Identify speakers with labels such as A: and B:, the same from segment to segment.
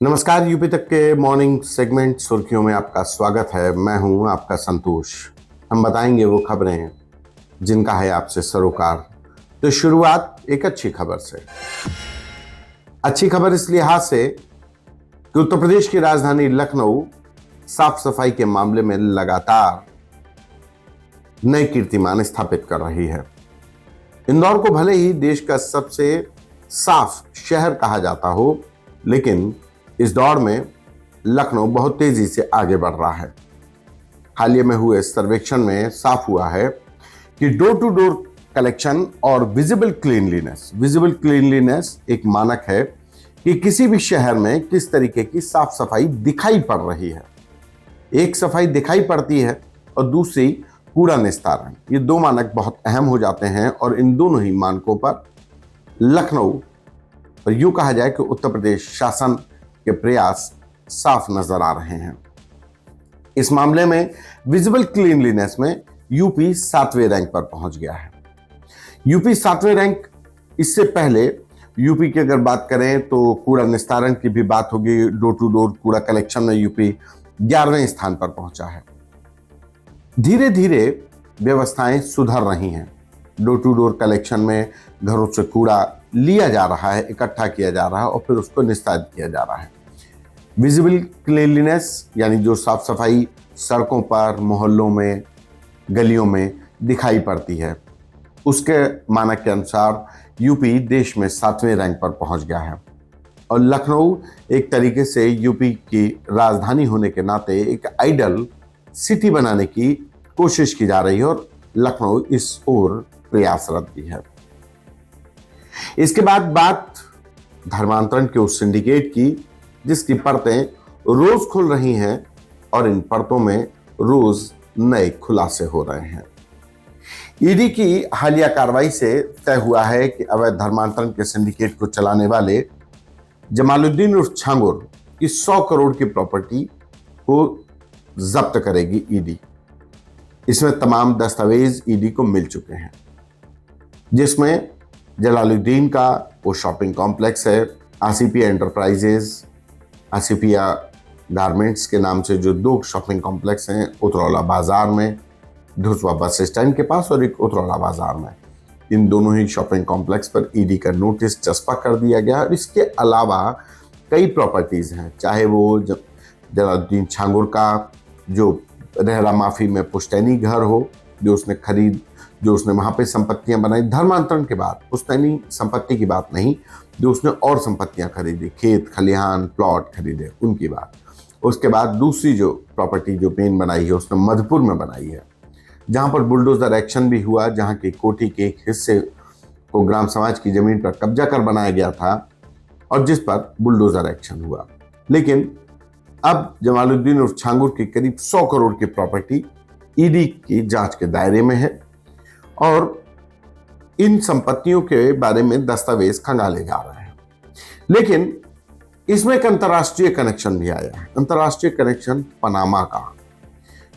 A: नमस्कार। यूपी तक के मॉर्निंग सेगमेंट सुर्खियों में आपका स्वागत है। मैं हूं आपका संतोष। हम बताएंगे वो खबरें जिनका है आपसे सरोकार। तो शुरुआत एक अच्छी खबर से। अच्छी खबर इस लिहाज से कि उत्तर प्रदेश की राजधानी लखनऊ साफ सफाई के मामले में लगातार नए कीर्तिमान स्थापित कर रही है। इंदौर को भले ही देश का सबसे साफ शहर कहा जाता हो, लेकिन इस दौर में लखनऊ बहुत तेजी से आगे बढ़ रहा है। हाल ही में हुए सर्वेक्षण में साफ हुआ है कि डोर टू डोर कलेक्शन और विजिबल क्लीनलीनेस एक मानक है कि किसी भी शहर में किस तरीके की साफ सफाई दिखाई पड़ रही है। एक सफाई दिखाई पड़ती है और दूसरी कूड़ा निस्तारण। ये दो मानक बहुत अहम हो जाते हैं और इन दोनों ही मानकों पर लखनऊ, और यूं कहा जाए कि उत्तर प्रदेश शासन के प्रयास साफ नजर आ रहे हैं। इस मामले में विजिबल क्लीनलीनेस में यूपी 7वें रैंक पर पहुंच गया है। यूपी 7वें रैंक। इससे पहले यूपी की अगर बात करें तो कूड़ा निस्तारण की भी बात होगी। डोर टू डोर कूड़ा कलेक्शन में यूपी 11वें स्थान पर पहुंचा है। धीरे धीरे व्यवस्थाएं सुधर रही हैं। डोर टू डोर कलेक्शन में घरों से कूड़ा लिया जा रहा है, इकट्ठा किया जा रहा है और फिर उसको निस्तारित किया जा रहा है। विजिबल क्लीनलीनेस यानी जो साफ सफाई सड़कों पर, मोहल्लों में, गलियों में दिखाई पड़ती है, उसके मानक के अनुसार यूपी देश में 7वें रैंक पर पहुंच गया है। और लखनऊ एक तरीके से यूपी की राजधानी होने के नाते एक आइडल सिटी बनाने की कोशिश की जा रही है और लखनऊ इस ओर प्रयासरत भी है। इसके बाद बात धर्मांतरण के उस सिंडिकेट की जिसकी परतें रोज खुल रही हैं और इन परतों में रोज नए खुलासे हो रहे हैं। ईडी की हालिया कार्रवाई से तय हुआ है कि अवैध धर्मांतरण के सिंडिकेट को चलाने वाले जमालुद्दीन उर्फ छांगुर की 100 करोड़ की प्रॉपर्टी को जब्त करेगी ईडी। इसमें तमाम दस्तावेज ईडी को मिल चुके हैं, जिसमें जलालुद्दीन का वो शॉपिंग कॉम्प्लेक्स है, आसिफिया एंटरप्राइजेज, आसिफिया गारमेंट्स के नाम से जो 2 शॉपिंग कॉम्प्लेक्स हैं उतरौला बाजार में, धुसवा बस स्टैंड के पास और एक उतरौला बाजार में। इन दोनों ही शॉपिंग कॉम्प्लेक्स पर ईडी का नोटिस चस्पा कर दिया गया। और इसके अलावा कई प्रॉपर्टीज हैं, चाहे वो जलालुद्दीन छांगुर का जो रहरा माफी में पुश्तैनी घर हो, जो उसने वहां पे संपत्तियां बनाई धर्मांतरण के बाद, पुश्तैनी संपत्ति की बात नहीं, जो उसने और संपत्तियां खरीदी, खेत खलिहान प्लॉट खरीदे, उनकी बात। उसके बाद दूसरी जो प्रॉपर्टी जो मेन बनाई है उसने मधुपुर में बनाई है, जहां पर बुलडोजर एक्शन भी हुआ, जहां की कोठी के एक हिस्से को ग्राम समाज की जमीन पर कब्जा कर बनाया गया था और जिस पर बुलडोजर एक्शन हुआ। लेकिन अब जमालुद्दीन उर्फ छांगुर की करीब 100 करोड़ की प्रॉपर्टी ईडी की जांच के दायरे में है और इन संपत्तियों के बारे में दस्तावेज खंगाले जा रहे हैं। लेकिन इसमें एक अंतर्राष्ट्रीय कनेक्शन भी आया है। अंतर्राष्ट्रीय कनेक्शन पनामा का।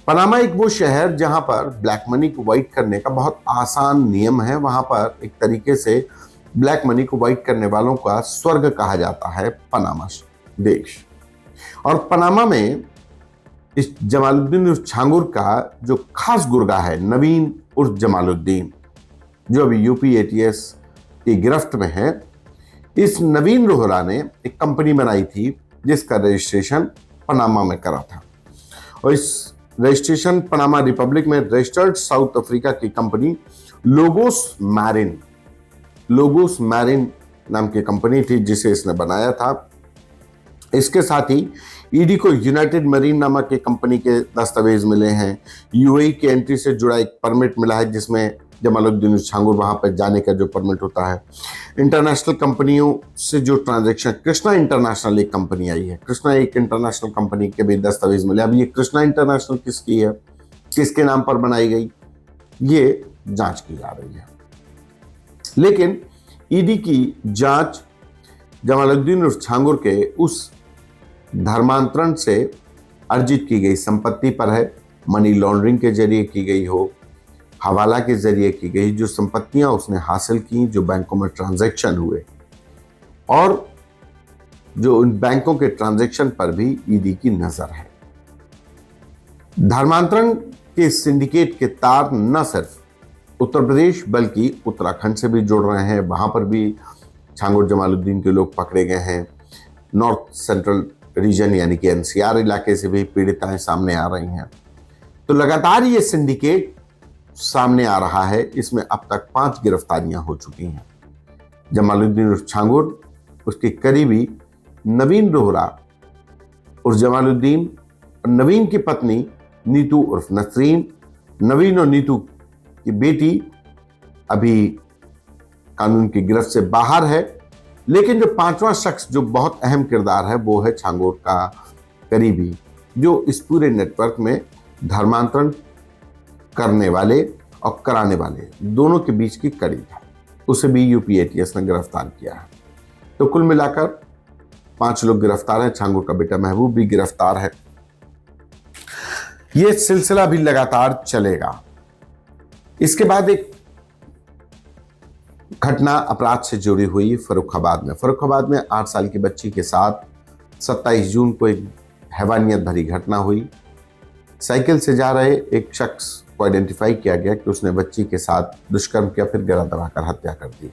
A: पनामा एक वो शहर जहां पर ब्लैक मनी को वाइट करने का बहुत आसान नियम है। वहां पर एक तरीके से ब्लैक मनी को वाइट करने वालों का स्वर्ग कहा जाता है पनामा देश। और पनामा में इस जमालुद्दीन उर्फ छांगुर का जो खास गुर्गा है, नवीन उर्फ जमालुद्दीन, जो अभी यूपी एटीएस की गिरफ्त में है, इस नवीन रोहरा ने एक कंपनी बनाई थी जिसका रजिस्ट्रेशन पनामा में करा था। और इस रजिस्ट्रेशन पनामा रिपब्लिक में रजिस्टर्ड साउथ अफ्रीका की कंपनी लोगोस मैरिन नाम की कंपनी थी जिसे इसने बनाया था। इसके साथ ही ईडी को यूनाइटेड मरीन नामक एक कंपनी के दस्तावेज मिले हैं। यूएई के एंट्री से जुड़ा एक परमिट मिला है जिसमें जमालुद्दीन छांगुर वहां पर जाने का जो परमिट होता है। इंटरनेशनल कंपनियों से जो ट्रांजैक्शन, कृष्णा इंटरनेशनल एक कंपनी आई है, कृष्णा एक इंटरनेशनल कंपनी के भी दस्तावेज मिले। अब ये कृष्णा इंटरनेशनल किसकी है, किसके नाम पर बनाई गई, ये जांच की जा रही है। लेकिन ईडी की जांच जमालुद्दीन उर्फ छांगुर के उस धर्मांतरण से अर्जित की गई संपत्ति पर है। मनी लॉन्ड्रिंग के जरिए की गई हो, हवाला के जरिए की गई जो संपत्तियां उसने हासिल की, जो बैंकों में ट्रांजैक्शन हुए, और जो उन बैंकों के ट्रांजैक्शन पर भी ईडी की नजर है। धर्मांतरण के सिंडिकेट के तार न सिर्फ उत्तर प्रदेश बल्कि उत्तराखंड से भी जुड़ रहे हैं। वहां पर भी छांगुर जमालुद्दीन के लोग पकड़े गए हैं। नॉर्थ सेंट्रल रीजन यानी कि एनसीआर इलाके से भी पीड़िताएं सामने आ रही हैं। तो लगातार ये सिंडिकेट सामने आ रहा है। इसमें अब तक 5 गिरफ्तारियां हो चुकी हैं। जमालुद्दीन उर्फ छांगुर, उसके करीबी नवीन रोहरा उर्फ जमालुद्दीन और नवीन की पत्नी नीतू उर्फ नसरीन, नवीन और नीतू की बेटी अभी कानून की गिरफ्त से बाहर है। लेकिन जो 5वां शख्स जो बहुत अहम किरदार है वो है छांगुर का करीबी, जो इस पूरे नेटवर्क में धर्मांतरण करने वाले और कराने वाले दोनों के बीच की कड़ी था। उसे भी यूपी एटीएस ने गिरफ्तार किया है। तो कुल मिलाकर 5 लोग गिरफ्तार हैं। छांगुर का बेटा महबूब भी गिरफ्तार है। यह सिलसिला भी लगातार चलेगा। इसके बाद एक घटना अपराध से जुड़ी हुई फर्रुखाबाद में 8 साल की बच्ची के साथ 27 जून को एक हैवानियत भरी घटना हुई। साइकिल से जा रहे एक शख्स को आइडेंटिफाई किया गया कि उसने बच्ची के साथ दुष्कर्म किया, फिर गिरा दबाकर हत्या कर दी।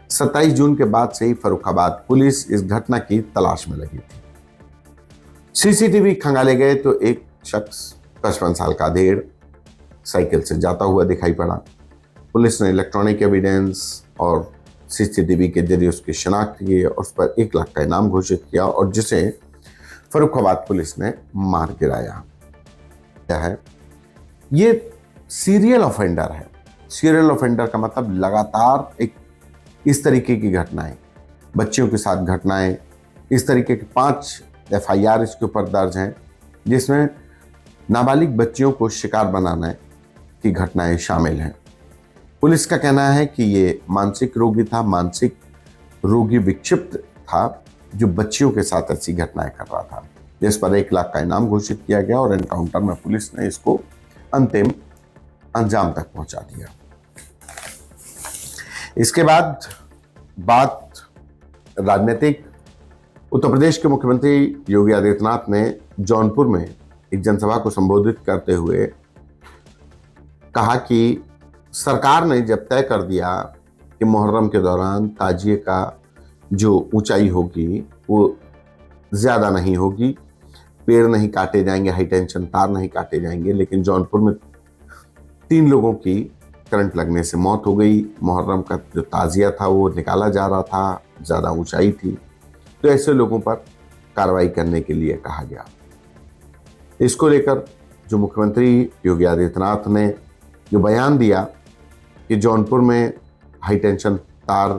A: 27 जून के बाद से ही फर्रुखाबाद पुलिस इस घटना की तलाश में लगी थी। सीसीटीवी खंगाले गए तो एक शख्स 55 साल का अधेड़ साइकिल से जाता हुआ दिखाई पड़ा। पुलिस ने इलेक्ट्रॉनिक एविडेंस और सीसीटीवी के जरिए उसकी शिनाख्त की और उस पर 1 लाख का इनाम घोषित किया और जिसे फर्रुखाबाद पुलिस ने मार गिराया है। ये सीरियल ऑफेंडर है। सीरियल ऑफेंडर का मतलब लगातार एक इस तरीके की घटनाएं, बच्चियों के साथ घटनाएं, इस तरीके के 5 FIR इसके ऊपर दर्ज हैं, जिसमें नाबालिग बच्चियों को शिकार बनाने की घटनाएं शामिल हैं। पुलिस का कहना है कि ये मानसिक रोगी था, मानसिक रोगी विक्षिप्त था, जो बच्चियों के साथ ऐसी घटनाएं कर रहा था, जिस पर 1 लाख का इनाम घोषित किया गया और एनकाउंटर में पुलिस ने इसको अंतिम अंजाम तक पहुंचा दिया। इसके बाद बात राजनीतिक। उत्तर प्रदेश के मुख्यमंत्री योगी आदित्यनाथ ने जौनपुर में एक जनसभा को संबोधित करते हुए कहा कि सरकार ने जब तय कर दिया कि मुहर्रम के दौरान ताजिए का जो ऊंचाई होगी वो ज़्यादा नहीं होगी, पेड़ नहीं काटे जाएंगे, हाई टेंशन तार नहीं काटे जाएंगे, लेकिन जौनपुर में 3 लोगों की करंट लगने से मौत हो गई। मुहर्रम का जो ताजिया था वो निकाला जा रहा था, ज़्यादा ऊंचाई थी, तो ऐसे लोगों पर कार्रवाई करने के लिए कहा गया। इसको लेकर जो मुख्यमंत्री योगी आदित्यनाथ ने जो बयान दिया कि जौनपुर में हाई टेंशन तार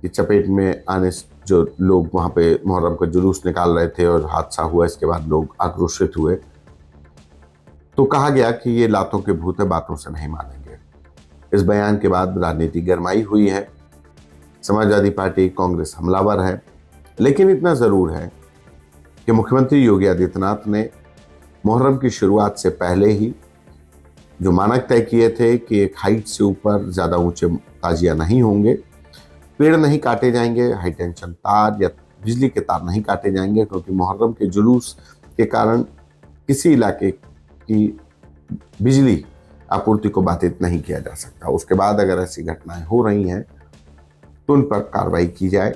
A: की चपेट में आने से जो लोग वहाँ पे मुहर्रम का जुलूस निकाल रहे थे और हादसा हुआ, इसके बाद लोग आक्रोशित हुए, तो कहा गया कि ये लातों के भूत है, बातों से नहीं मानेंगे। इस बयान के बाद राजनीति गरमाई हुई है। समाजवादी पार्टी, कांग्रेस हमलावर है, लेकिन इतना ज़रूर है कि मुख्यमंत्री योगी आदित्यनाथ ने मुहर्रम की शुरुआत से पहले ही जो मानक तय किए थे कि एक हाइट से ऊपर ज़्यादा ऊंचे ताजिया नहीं होंगे, पेड़ नहीं काटे जाएंगे, हाई टेंशन तार या बिजली के तार नहीं काटे जाएंगे, क्योंकि मुहर्रम के जुलूस के कारण किसी इलाके की बिजली आपूर्ति को बाधित नहीं किया जा सकता। उसके बाद अगर ऐसी घटनाएं हो रही हैं तो उन पर कार्रवाई की जाए।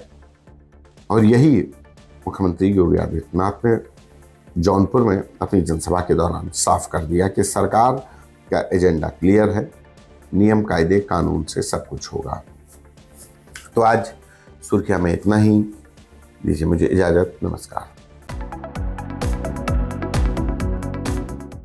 A: और यही मुख्यमंत्री योगी आदित्यनाथ ने जौनपुर में अपनी जनसभा के दौरान साफ कर दिया कि सरकार का एजेंडा क्लियर है, नियम कायदे कानून से सब कुछ होगा। तो आज सुर्खियां में इतना ही। दीजिए मुझे इजाजत। नमस्कार।